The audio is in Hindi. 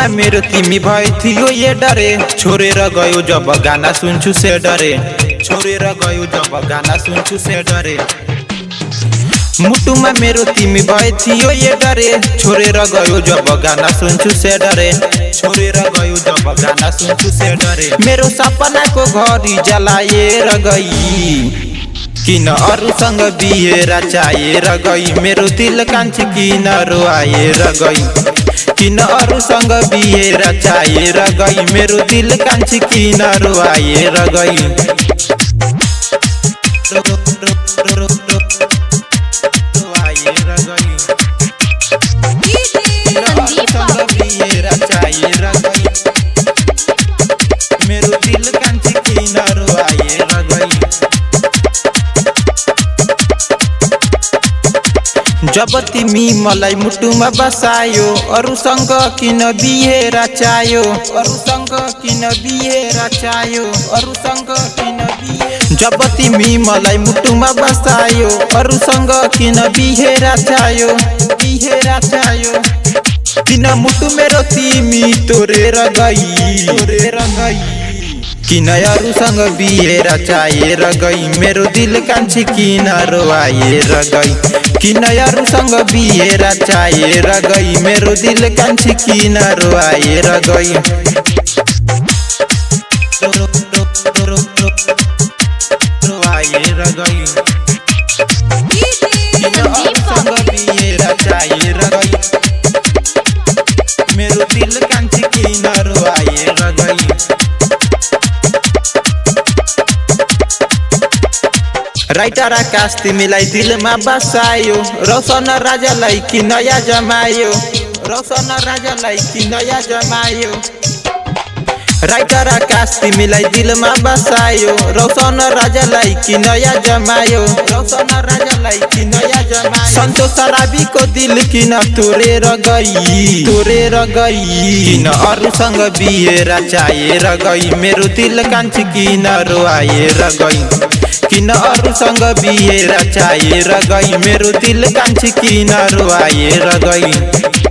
मुटुमा मेरो तिमी भए थियो ये डरे, छोडेर गयो जब गाना सुन्छु से डरे, छोडेर गयो जब गाना सुन्छु से डरे। मुटुमा मेरो तिमी भए थियो ये डरे, छोडेर गयो जब गाना सुन्छु से डरे, छोडेर गयो जब गाना सुन्छु से डरे। मेरो सपनाको घडी जलाएर गई, किन अरूसँग बिहे रचाएर गई, मेरो दिल कान्छी किन रोआएर गई, किन अरूसँग बिहे रचाएर गई, मेरो दिल कान्छी किन रोआएर गई। मेरो दिल कान्छी किन रोआएर गई। जब तिमी मलाई मुटुमा बसायो, अरूसँग किन बिहे रचायो, अरूसँग किन बिहे रचायो, अरूसँग किन बिहे। जब तिमी मलाई मुटुमा बसायो, अरूसँग किन बिहे रचायो, बिहे रचायो। किन मुटु मेरो तिमी तोडेर गई, तोडेर गई, किन अरूसँग बिहे रचाएर गई, मेरो दिल कान्छी किन रोआएर गई, किन अरूसँग बिहे रचाएर गई, मेरो दिल कान्छी किन रोआएर गई। रोआएर गई, किन अरूसँग बिहे रचाएर गई, मेरो दिल कान्छी किन रोआएर गई। राइटर आकाश तिमीलाई दिलमा बसायो, रोशन राजालाई कि नयाँ जमायो, रोशन राजालाई कि नयाँ जमायो। राइटर आकाश तिमीलाई दिलमा बसायो, रोशन राजालाई कि नयाँ जमायो, रोशन राजालाई कि नयाँ जमायो। सन्तोष शराबीको दिल किन तोडेर गई, तोडेर गई, किन अरूसँग बिहे रचाएर गई, मेरो दिल कान्छी किन रोआएर गई, किन अरूसँग बिहे रचाएर गई, मेरो दिल कान्छी किन रोआएर गई।